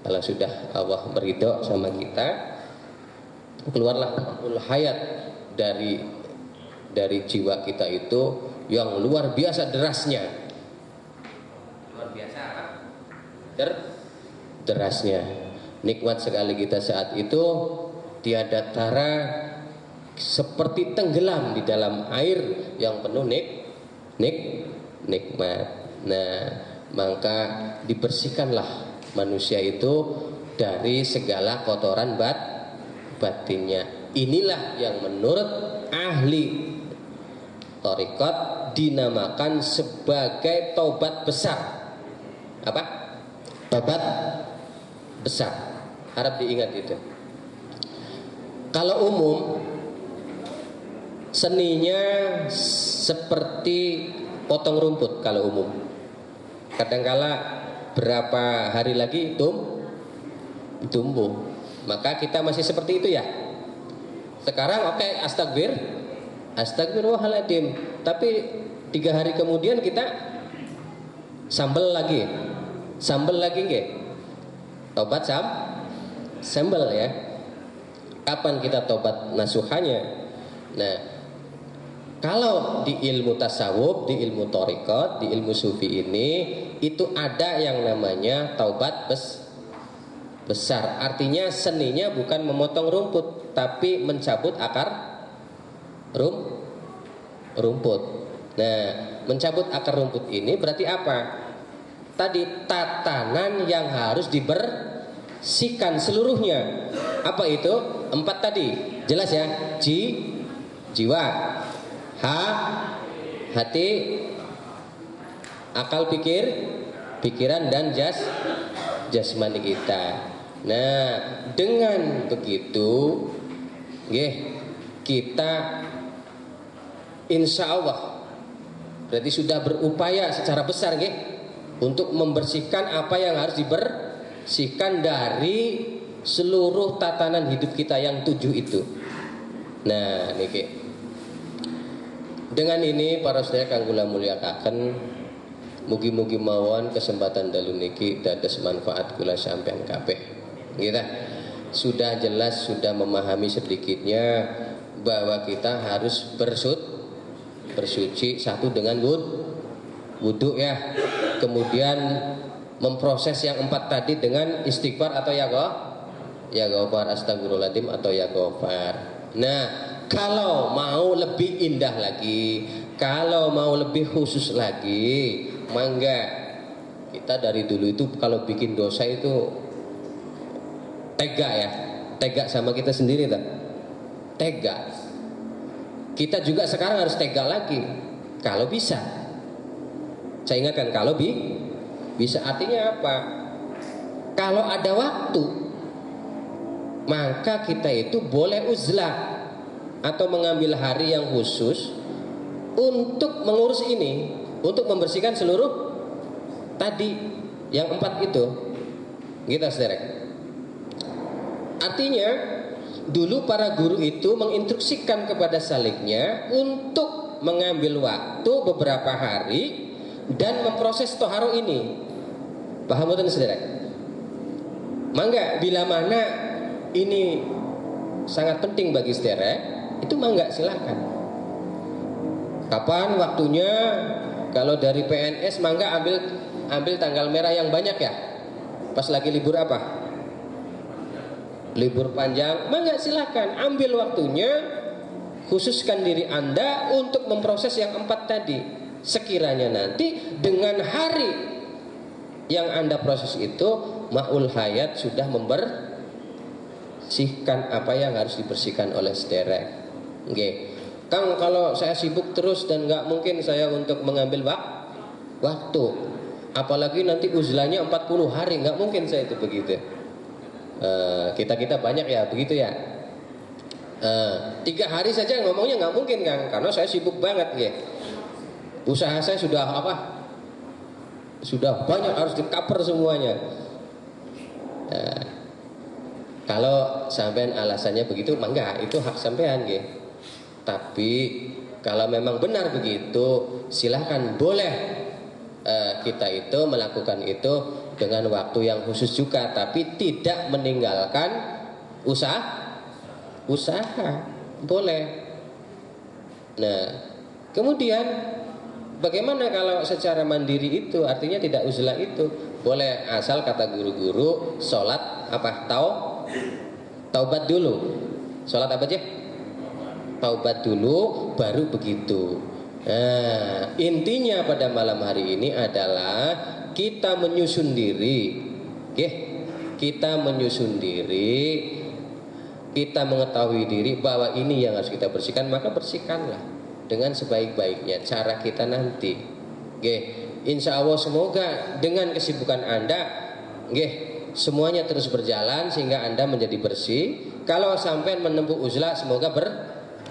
kalau sudah Allah beridho sama kita, keluarlah hayat dari jiwa kita itu yang luar biasa derasnya. Luar biasa apa? Derasnya. Nikmat sekali kita saat itu, tiada tara, seperti tenggelam di dalam air yang penuh nikmat. Nah, maka dibersihkanlah manusia itu dari segala kotoran batinnya. Inilah yang menurut ahli thariqat dinamakan sebagai taubat besar. Apa? Taubat besar. Harap diingat itu. Kalau umum, seninya seperti potong rumput kalau umum. Kadangkala berapa hari lagi tumbuh. Maka kita masih seperti itu ya. Sekarang oke, astagfirullahaladzim. Tapi 3 hari kemudian kita sambel lagi nggih. Tobat sambel ya. Kapan kita tobat nasuhanya? Nah, kalau di ilmu tasawuf, di ilmu thariqat, di ilmu sufi ini, itu ada yang namanya taubat besar. Artinya seninya bukan memotong rumput, tapi mencabut akar rumput. Nah, mencabut akar rumput ini berarti apa? Tadi tatanan yang harus dibersihkan seluruhnya. Apa itu? 4 tadi. Jelas ya? Jiwa, hati, akal, pikiran dan jasmani kita. Nah, dengan begitu kita insya Allah berarti sudah berupaya secara besar untuk membersihkan apa yang harus dibersihkan dari seluruh tatanan hidup kita yang 7 itu. Nah, niki. Dengan ini para saudara kang kula mulyakaken, mugi-mugi mawon kesempatan dalu niki dados manfaat kula sampean kabeh. Kita sudah jelas, sudah memahami sedikitnya bahwa kita harus bersuci satu dengan wudhu ya. Kemudian memproses yang 4 tadi dengan istighfar atau ya ghafar, astagfirullahaladzim atau ya ghafar. Nah, kalau mau lebih indah lagi, kalau mau lebih khusus lagi, mangga kita dari dulu itu kalau bikin dosa itu tega sama kita sendiri tak? Tega. Kita juga sekarang harus tega lagi kalau bisa. Saya ingatkan kalau bisa, artinya apa? Kalau ada waktu, maka kita itu boleh uzlah atau mengambil hari yang khusus untuk mengurus ini, untuk membersihkan seluruh tadi yang 4 itu. Gitu, saudara. Artinya dulu para guru itu menginstruksikan kepada saliknya untuk mengambil waktu beberapa hari dan memproses toharo ini. Paham betul, saudara? Mangga bila mana ini sangat penting bagi saudara, itu mangga silakan. Kapan waktunya? Kalau dari PNS mangga ambil tanggal merah yang banyak ya. Pas lagi libur apa? Libur panjang, mangga silakan ambil waktunya, khususkan diri Anda untuk memproses yang 4 tadi. Sekiranya nanti dengan hari yang Anda proses itu, Ma'ul Hayat sudah membersihkan apa yang harus dibersihkan oleh saudara. Oke. Kang, kalau saya sibuk terus dan nggak mungkin saya untuk mengambil waktu, apalagi nanti uzlahnya 40 hari, nggak mungkin saya itu begitu. Kita banyak ya begitu ya. 3 hari saja ngomongnya nggak mungkin, Kang, karena saya sibuk banget ya. Usaha saya sudah sudah banyak, harus di-cover semuanya. Kalau sampean alasannya begitu, mangga itu hak sampean ya. Tapi kalau memang benar begitu, silahkan, boleh kita itu melakukan itu dengan waktu yang khusus juga, tapi tidak meninggalkan usaha boleh. Nah, kemudian bagaimana kalau secara mandiri itu, artinya tidak uzlah itu boleh, asal kata guru-guru sholat apa taubat dulu. Sholat apa aja? Taubat dulu baru begitu. Nah, intinya pada malam hari ini adalah kita menyusun diri. Kita menyusun diri, kita mengetahui diri bahwa ini yang harus kita bersihkan, maka bersihkanlah dengan sebaik-baiknya cara kita nanti. Insya Allah semoga dengan kesibukan Anda semuanya terus berjalan sehingga Anda menjadi bersih. Kalau sampai menempuh uzlah, semoga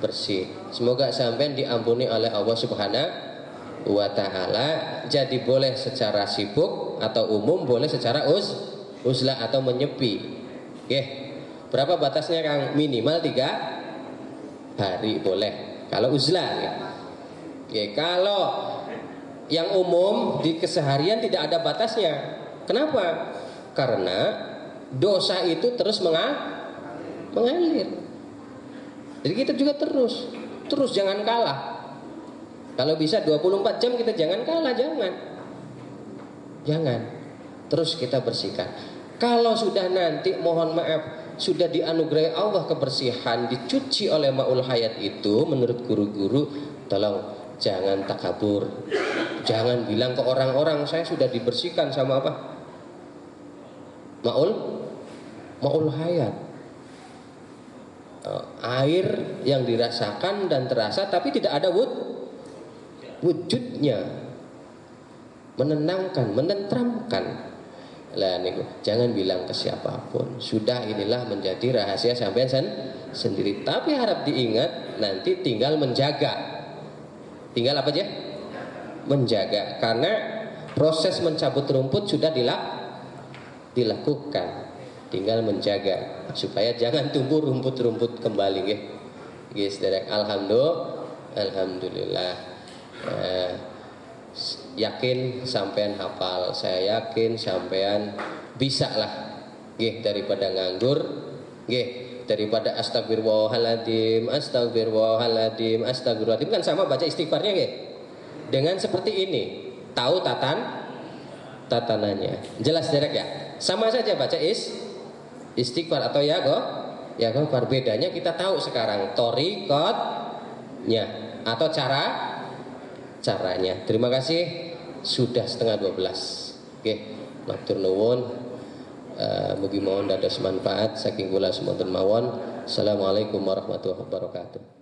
bersih. Semoga sampai diampuni oleh Allah Subhanahu wa Ta'ala. Jadi boleh secara sibuk atau umum, boleh secara uzlah atau menyepi. Berapa batasnya, Kang? Minimal 3 hari boleh kalau uzlah. Kalau yang umum di keseharian tidak ada batasnya. Kenapa? Karena dosa itu terus mengalir. Jadi kita juga terus jangan kalah. Kalau bisa 24 jam kita jangan kalah, jangan. Terus kita bersihkan. Kalau sudah nanti, mohon maaf, sudah dianugerahi Allah kebersihan, dicuci oleh Ma'ul Hayat itu, menurut guru-guru, tolong jangan takabur. Jangan bilang ke orang-orang saya sudah dibersihkan sama apa? Ma'ul Hayat. Air yang dirasakan dan terasa tapi tidak ada wujudnya, menenangkan, menenteramkan. Lah niku jangan bilang ke siapapun. Sudah, inilah menjadi rahasia sampean sendiri. Tapi harap diingat, nanti tinggal menjaga. Tinggal apa aja? Menjaga. Karena proses mencabut rumput sudah dilakukan. Tinggal menjaga supaya jangan tumbuh rumput-rumput kembali saudara. Alhamdulillah. Yakin sampean hafal, saya yakin sampean bisa lah daripada nganggur, daripada astagfirullahaladzim kan sama baca istighfarnya dengan seperti ini, tahu tatanannya, jelas derek ya, sama saja baca istighfar atau ya gofar. Bedanya kita tahu sekarang torikotnya atau caranya. Terima kasih, sudah 11:30. Matur nuwun, mugi mawon dados manfaat saking kula semonten mawon. Assalamualaikum warahmatullahi wabarakatuh.